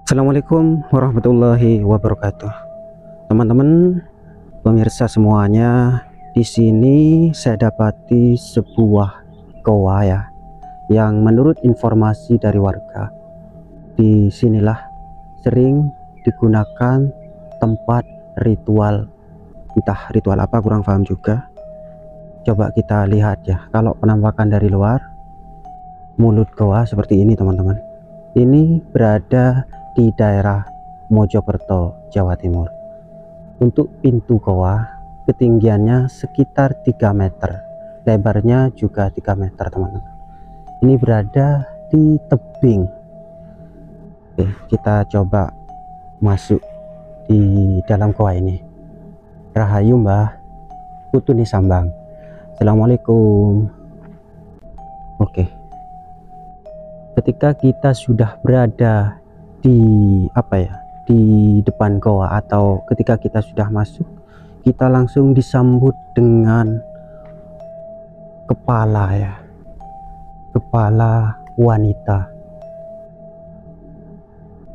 Assalamualaikum warahmatullahi wabarakatuh. Teman-teman pemirsa semuanya, di sini saya dapati sebuah goa ya, yang menurut informasi dari warga, di sinilah sering digunakan tempat ritual. Entah ritual apa, kurang paham juga. Coba kita lihat ya, kalau penampakan dari luar mulut goa seperti ini teman-teman. Ini berada di daerah Mojokerto, Jawa Timur. Untuk pintu goa ketinggiannya sekitar 3 meter, lebarnya juga 3 meter teman-teman. Ini berada di tebing. Oke, kita coba masuk di dalam goa ini. Rahayu Mbah, Putuni Sambang. Assalamualaikum. Oke, ketika kita sudah berada di di depan goa, atau ketika kita sudah masuk, kita langsung disambut dengan kepala wanita,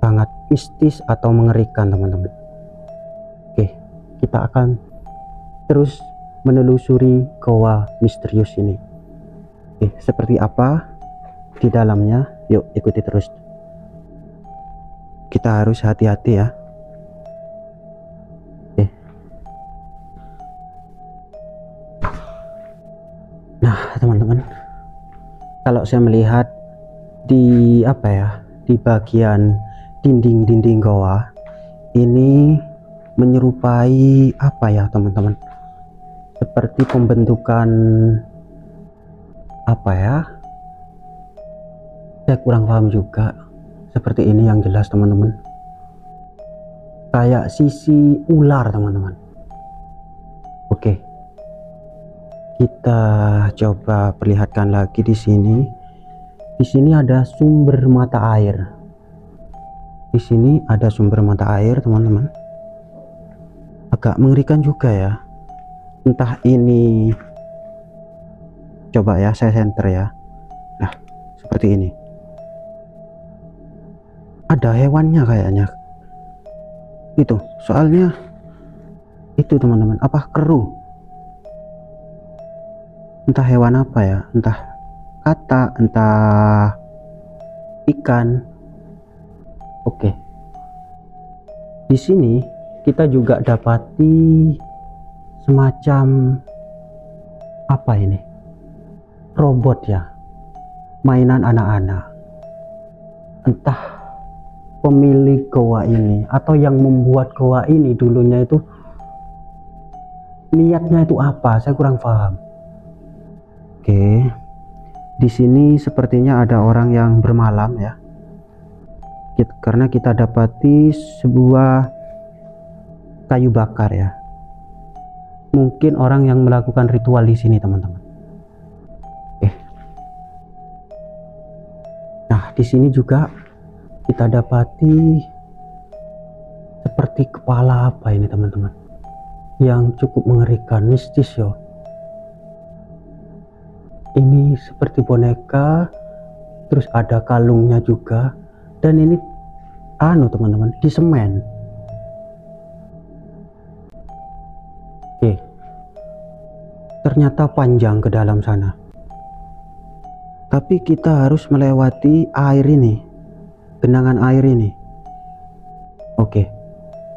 sangat mistis atau mengerikan teman-teman. Oke, kita akan terus menelusuri goa misterius ini. Oke, seperti apa di dalamnya? Yuk ikuti terus. Kita harus hati-hati ya. Oke. Nah teman-teman, kalau saya melihat di di bagian dinding goa ini menyerupai teman-teman, seperti pembentukan saya kurang paham juga. Seperti ini yang jelas teman-teman, kayak sisi ular teman-teman. Oke, kita coba perlihatkan lagi di sini. Di sini ada sumber mata air. Di sini ada sumber mata air teman-teman. Agak mengerikan juga ya. Entah ini, coba ya saya center ya. Nah seperti ini. Ada hewannya kayaknya itu, soalnya itu teman-teman, apa keru, entah hewan apa ya, entah kata, entah ikan. Oke, di sini kita juga dapati semacam robot ya, mainan anak-anak. Entah pemilik goa ini atau yang membuat goa ini dulunya itu niatnya itu apa, saya kurang paham. Oke, di sini sepertinya ada orang yang bermalam ya, karena kita dapati sebuah kayu bakar ya. Mungkin orang yang melakukan ritual di sini teman-teman. Oke, nah di sini juga kita dapati seperti kepala ini teman-teman, yang cukup mengerikan, mistis yo. Ini seperti boneka, terus ada kalungnya juga, dan ini teman-teman, di semen. Oke, ternyata panjang ke dalam sana, tapi kita harus melewati air ini, genangan air ini. Oke,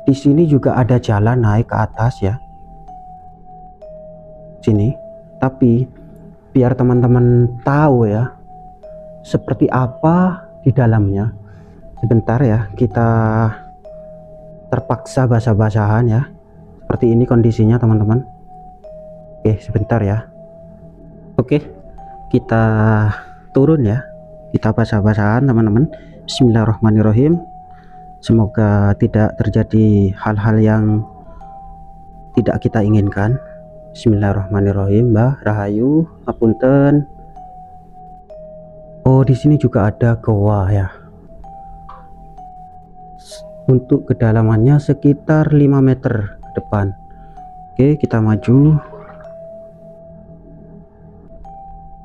di sini juga ada jalan naik ke atas ya, sini. Tapi biar teman-teman tahu ya seperti apa di dalamnya, sebentar ya, kita terpaksa basah-basahan ya. Seperti ini kondisinya teman-teman. Oke, sebentar ya. Oke, kita turun ya, kita basah-basahan teman-teman. Bismillahirrahmanirrahim. Semoga tidak terjadi hal-hal yang tidak kita inginkan. Bismillahirrahmanirrahim. Mbah Rahayu, apunten. Oh, di sini juga ada goa ya. Untuk kedalamannya sekitar 5 meter ke depan. Oke, kita maju.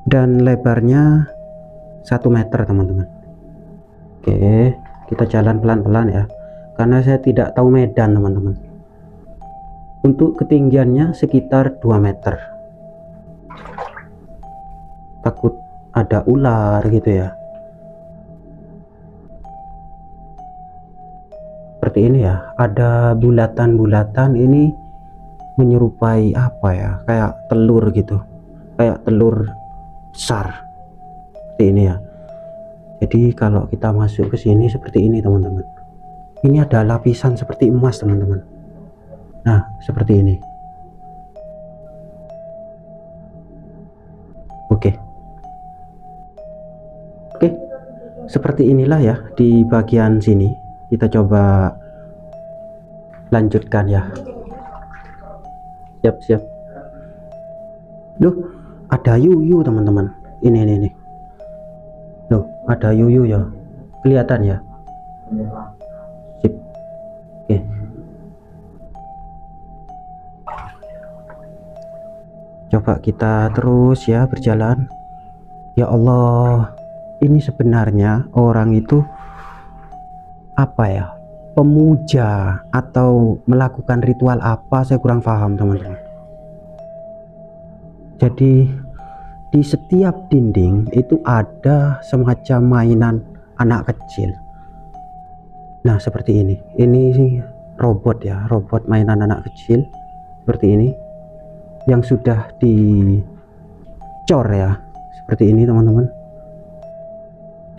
Dan lebarnya 1 meter teman-teman. Oke, kita jalan pelan-pelan ya, karena saya tidak tahu medan teman-teman. Untuk ketinggiannya sekitar 2 meter. Takut ada ular gitu ya. Seperti ini ya, ada bulatan-bulatan, ini menyerupai apa ya, kayak telur gitu, kayak telur besar seperti ini ya. Jadi kalau kita masuk ke sini seperti ini teman-teman, ini ada lapisan seperti emas teman-teman. Nah seperti ini. Oke, seperti inilah ya di bagian sini. Kita coba lanjutkan ya. Siap. Loh, ada yuyu teman-teman. Ini. Loh, ada yuyu ya. Kelihatan ya. Sip. Oke. Coba kita terus ya berjalan. Ya Allah, ini sebenarnya orang itu apa ya, pemuja atau melakukan ritual apa, saya kurang paham teman-teman. Jadi di setiap dinding itu ada semacam mainan anak kecil. Nah seperti ini sih robot ya, robot mainan anak kecil seperti ini yang sudah dicor ya, seperti ini teman-teman.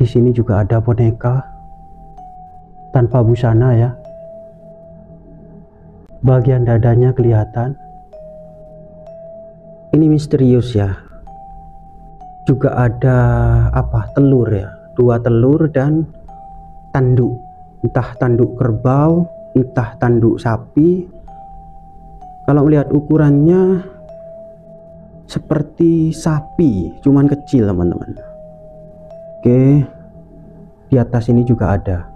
Di sini juga ada boneka tanpa busana ya, bagian dadanya kelihatan. Ini misterius ya. Juga ada apa, telur ya, 2 telur dan tanduk, entah tanduk kerbau entah tanduk sapi. Kalau melihat ukurannya seperti sapi, cuman kecil teman-teman. Oke, di atas ini juga ada.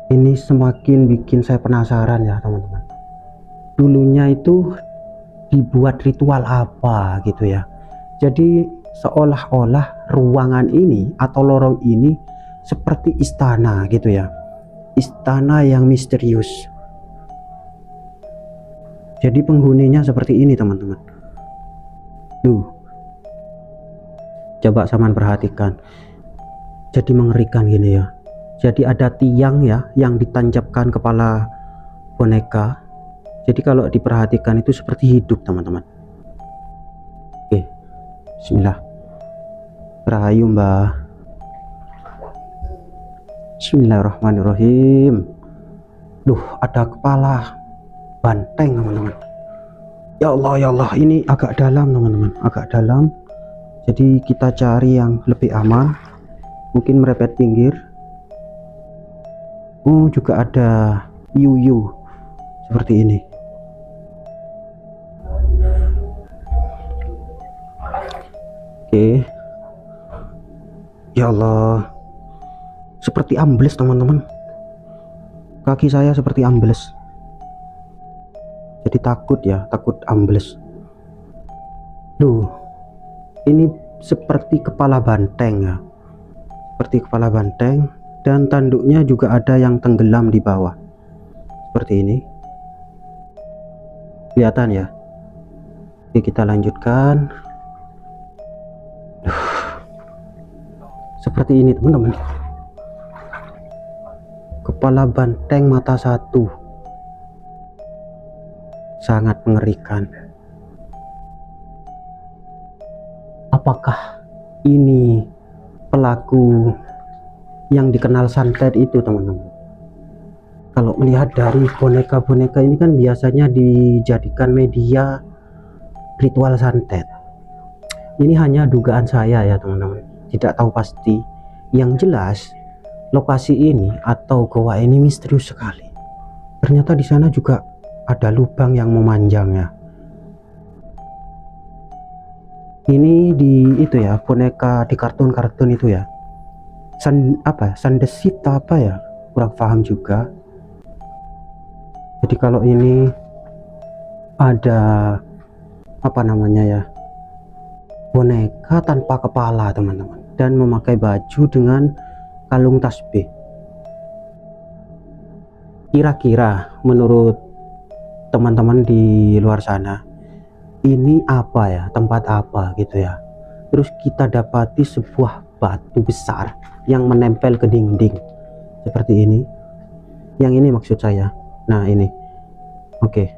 Ini semakin bikin saya penasaran ya teman-teman. Dulunya itu dibuat ritual apa gitu ya. Jadi seolah-olah ruangan ini atau lorong ini seperti istana gitu ya. Istana yang misterius. Jadi penghuninya seperti ini teman-teman. Tuh, coba saman perhatikan. Jadi mengerikan gini ya. Jadi ada tiang ya yang ditancapkan kepala boneka. Jadi kalau diperhatikan itu seperti hidup teman-teman. Oke, bismillah. Rahayu mbah. Bismillahirrahmanirrahim. Duh, ada kepala banteng teman-teman. Ya Allah, ini agak dalam teman-teman, agak dalam. Jadi kita cari yang lebih aman, mungkin merepet pinggir. Oh, juga ada yuyu seperti ini. Oke. Ya Allah, seperti ambles teman-teman. Kaki saya seperti ambles. Jadi takut ya, takut ambles. Duh, ini seperti kepala banteng ya, seperti kepala banteng, dan tanduknya juga ada yang tenggelam di bawah seperti ini. Kelihatan ya. Oke, kita lanjutkan. Duh, seperti ini teman-teman. Kepala banteng mata satu, sangat mengerikan. Apakah ini pelaku yang dikenal santet itu teman-teman? Kalau melihat dari boneka-boneka ini kan biasanya dijadikan media ritual santet. Ini hanya dugaan saya ya teman-teman, tidak tahu pasti. Yang jelas lokasi ini atau goa ini misterius sekali. Ternyata di sana juga ada lubang yang memanjang ya. Ini di itu ya, boneka di kartun-kartun itu ya. Sandesit apa ya? Kurang paham juga. Jadi kalau ini ada apa namanya ya? Boneka tanpa kepala teman-teman, dan memakai baju dengan kalung tasbih. Kira-kira menurut teman-teman di luar sana, ini apa ya, tempat apa gitu ya. Terus kita dapati sebuah batu besar yang menempel ke dinding seperti ini. Yang ini maksud saya. Nah, ini. Oke.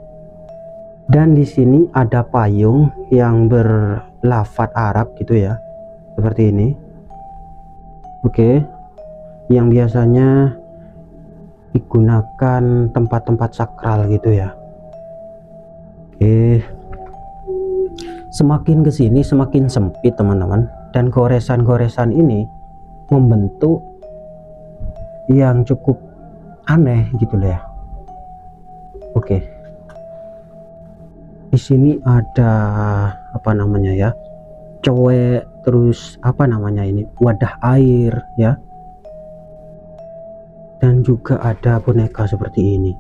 Dan di sini ada payung yang berlafaz Arab gitu ya. Seperti ini. Oke. Yang biasanya digunakan tempat-tempat sakral gitu ya. Oke. Semakin kesini semakin sempit teman-teman, dan goresan-goresan ini membentuk yang cukup aneh gitu loh ya. Oke. Di sini ada apa namanya ya, cowek, terus apa namanya ini, wadah air ya, dan juga ada boneka seperti ini.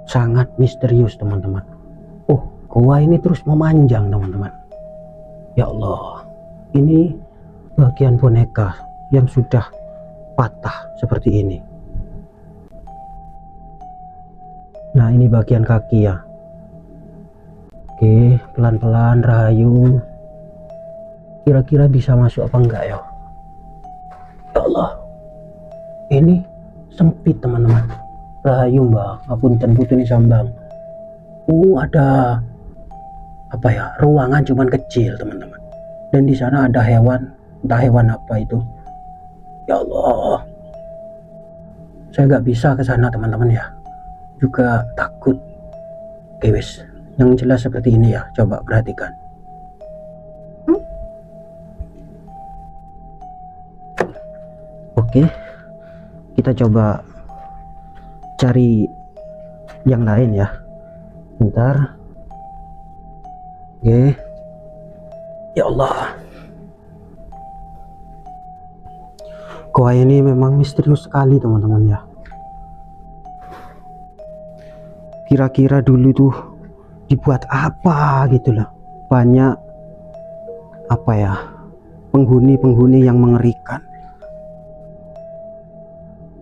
Sangat misterius teman-teman. Oh, gua ini terus memanjang teman-teman. Ya Allah, ini bagian boneka yang sudah patah seperti ini. Nah, ini bagian kaki ya. Oke, pelan-pelan rayu. Kira-kira bisa masuk apa enggak ya? Ya Allah, ini sempit teman-teman. Rayu mbak, ngapunten putuni sambang. Ada apa ya, ruangan cuman kecil teman-teman. Dan di sana ada hewan, entah hewan apa itu. Ya Allah, saya nggak bisa ke sana teman-teman ya. Juga takut. Oke wis, yang jelas seperti ini ya, coba perhatikan. Oke, kita coba cari yang lain ya. Bentar. Oke. Ya Allah, goa ini memang misterius sekali teman-teman ya. Kira-kira dulu tuh dibuat apa gitu loh. Banyak apa ya, penghuni-penghuni yang mengerikan.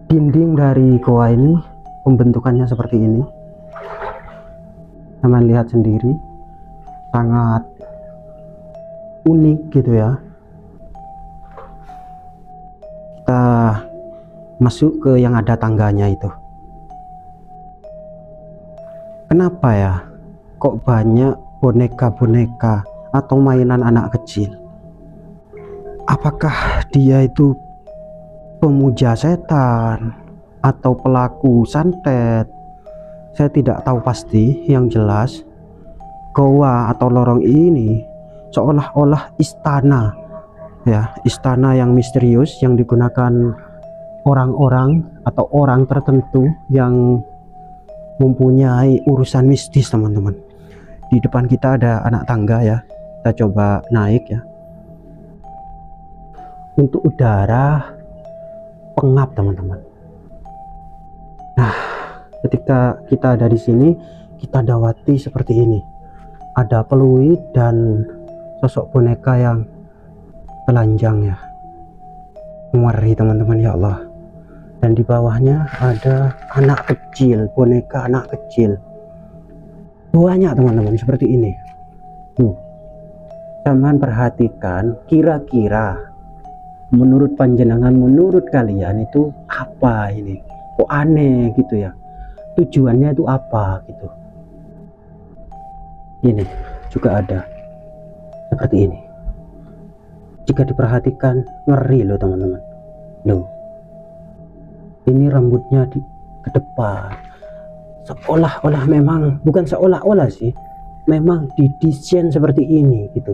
Dinding dari goa ini pembentukannya seperti ini. Teman lihat sendiri, sangat unik gitu ya. Kita masuk ke yang ada tangganya itu. Kenapa ya kok banyak boneka-boneka atau mainan anak kecil? Apakah dia itu pemuja setan atau pelaku santet? Saya tidak tahu pasti. Yang jelas goa atau lorong ini seolah-olah istana ya, istana yang misterius yang digunakan orang-orang atau orang tertentu yang mempunyai urusan mistis teman-teman. Di depan kita ada anak tangga ya, kita coba naik ya. Untuk udara pengap teman-teman. Nah, ketika kita ada di sini, kita dapati seperti ini. Ada peluit dan sosok boneka yang telanjang ya. Ngeri teman-teman ya Allah. Dan di bawahnya ada anak kecil, boneka anak kecil. Banyak teman-teman seperti ini. Teman perhatikan, kira-kira menurut panjenengan, menurut kalian itu apa ini? Kok aneh gitu ya? Tujuannya itu apa gitu? Ini juga ada seperti ini. Jika diperhatikan ngeri loh teman-teman. Loh, ini rambutnya ke depan, seolah-olah, memang bukan seolah-olah sih, memang didesain seperti ini gitu.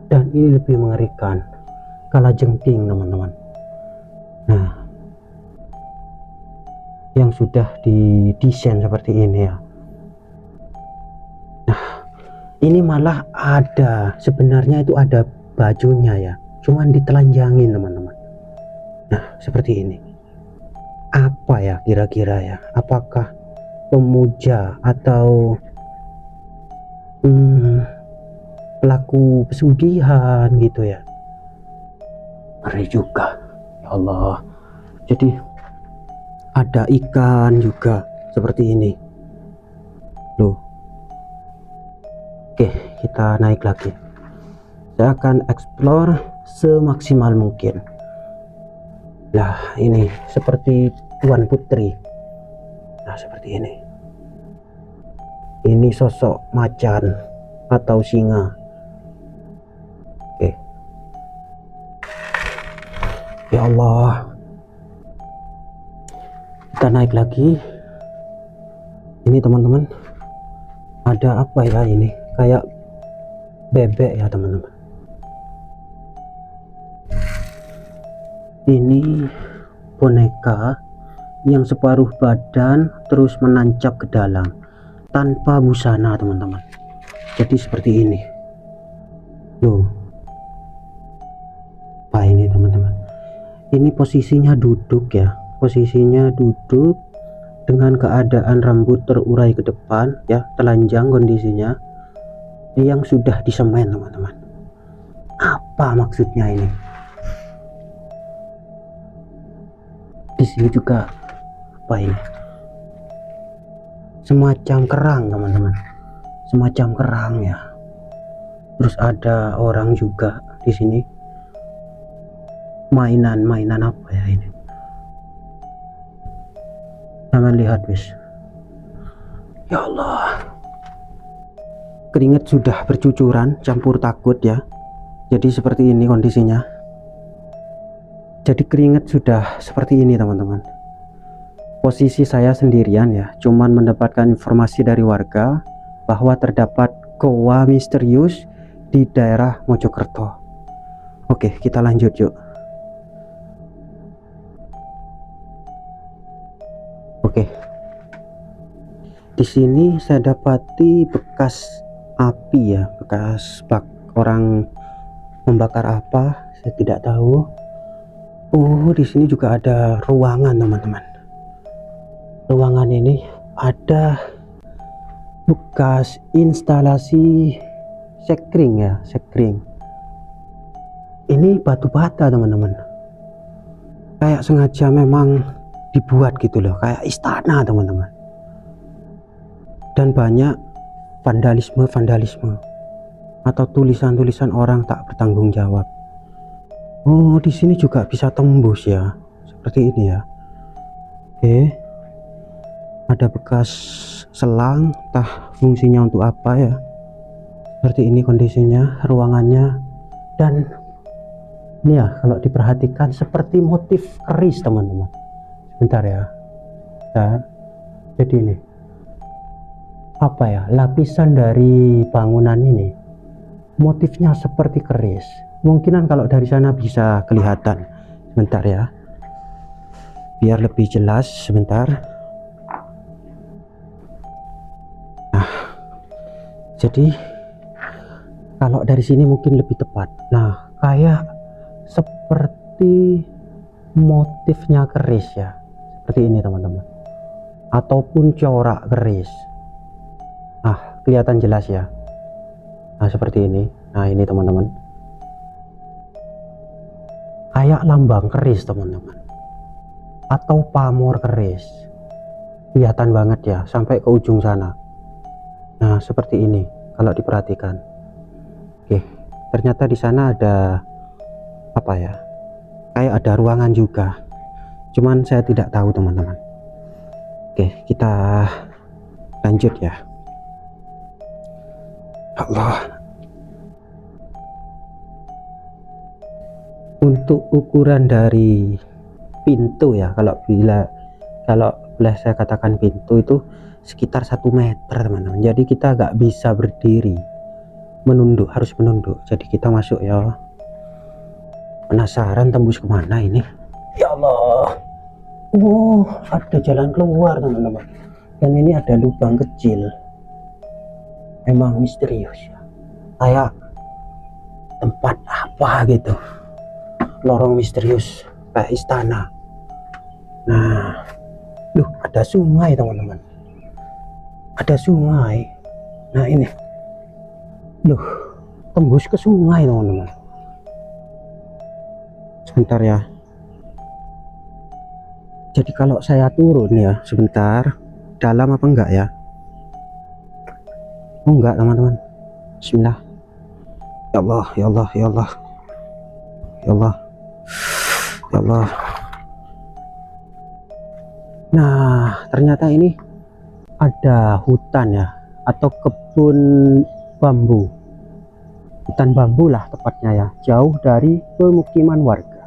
Dan ini lebih mengerikan, kalajengking teman-teman. Nah, yang sudah didesain seperti ini ya. Nah, ini malah ada, sebenarnya itu ada bajunya ya, cuman ditelanjangin teman-teman. Nah, seperti ini. Apa ya kira-kira ya? Apakah pemuja atau pelaku pesugihan gitu ya? Ngeri juga. Allah. Jadi ada ikan juga seperti ini loh. Oke, kita naik lagi. Saya akan explore semaksimal mungkin. Nah, ini seperti Tuan Putri. Nah, seperti ini. Ini sosok macan atau singa. Oke. Ya Allah. Kita naik lagi. Ini teman-teman, ada apa ya ini? Kayak bebek ya teman-teman. Ini boneka yang separuh badan terus menancap ke dalam tanpa busana teman-teman. Jadi seperti ini loh. Apa ini teman-teman? Ini posisinya duduk ya, posisinya duduk dengan keadaan rambut terurai ke depan ya, telanjang kondisinya, yang sudah disemen teman-teman. Apa maksudnya ini? Di sini juga apa ini? Semacam kerang teman-teman, semacam kerang ya. Terus ada orang juga di sini. Mainan apa ya ini? Jangan lihat wis. Ya Allah, keringat sudah bercucuran campur takut ya. Jadi seperti ini kondisinya. Jadi keringat sudah seperti ini teman-teman. Posisi saya sendirian ya, cuman mendapatkan informasi dari warga bahwa terdapat goa misterius di daerah Mojokerto. Oke, kita lanjut yuk. Oke, di sini saya dapati bekas api ya, bekas orang membakar apa, saya tidak tahu. Oh, di sini juga ada ruangan teman-teman. Ruangan ini ada bekas instalasi sekring ya, sekring. Ini batu bata teman-teman. Kayak sengaja memang dibuat gitu loh, kayak istana teman-teman. Dan banyak vandalisme atau tulisan-tulisan orang tak bertanggung jawab. Oh, di sini juga bisa tembus ya, seperti ini ya. Oke, ada bekas selang, entah fungsinya untuk apa ya. Seperti ini kondisinya, ruangannya. Dan ini ya, kalau diperhatikan seperti motif keris teman-teman. Sebentar ya. Nah, jadi ini apa ya, lapisan dari bangunan ini motifnya seperti keris. Mungkinan kalau dari sana bisa kelihatan. Sebentar ya, biar lebih jelas sebentar. Nah, jadi kalau dari sini mungkin lebih tepat. Nah, kayak seperti motifnya keris ya, seperti ini teman-teman, ataupun corak keris. Nah, kelihatan jelas ya. Nah, seperti ini. Nah, ini teman-teman, kayak lambang keris teman-teman, atau pamor keris. Kelihatan banget ya sampai ke ujung sana. Nah, seperti ini kalau diperhatikan. Oke, ternyata di sana ada apa ya, kayak ada ruangan juga, cuman saya tidak tahu teman-teman. Oke, kita lanjut ya. Allah, untuk ukuran dari pintu ya, kalau boleh saya katakan pintu itu sekitar 1 meter teman-teman. Jadi kita nggak bisa berdiri, menunduk, harus menunduk. Jadi kita masuk ya. Penasaran tembus kemana ini? Ya Allah. Oh, ada jalan keluar teman-teman. Dan ini ada lubang kecil. Emang misterius ya, kayak tempat apa gitu, lorong misterius kayak istana. Nah, loh, ada sungai teman-teman, ada sungai. Nah, ini loh, tembus ke sungai teman-teman. Sebentar ya, Jadi kalau saya turun ya sebentar, dalam apa enggak ya? Oh enggak teman-teman. Bismillah. Ya Allah, ya Allah, ya Allah, ya Allah, ya Allah. Nah ternyata ini ada hutan ya, atau kebun bambu, hutan bambu lah tepatnya ya, jauh dari pemukiman warga.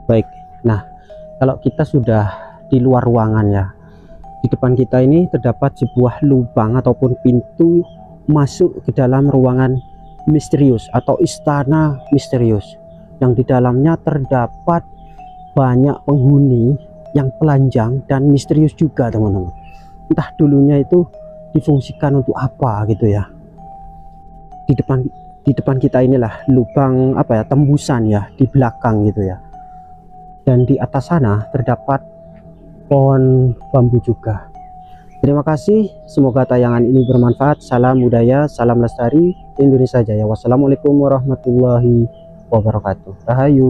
Baik, nah kalau kita sudah di luar ruangan ya, di depan kita ini terdapat sebuah lubang ataupun pintu masuk ke dalam ruangan misterius atau istana misterius, yang di dalamnya terdapat banyak penghuni yang telanjang dan misterius juga teman-teman. Entah dulunya itu difungsikan untuk apa gitu ya. Di depan kita inilah lubang apa ya, tembusan ya, di belakang gitu ya. Dan di atas sana terdapat pohon bambu juga. Terima kasih, semoga tayangan ini bermanfaat. Salam budaya, salam lestari, Indonesia Jaya. Wassalamualaikum warahmatullahi wabarakatuh. Rahayu.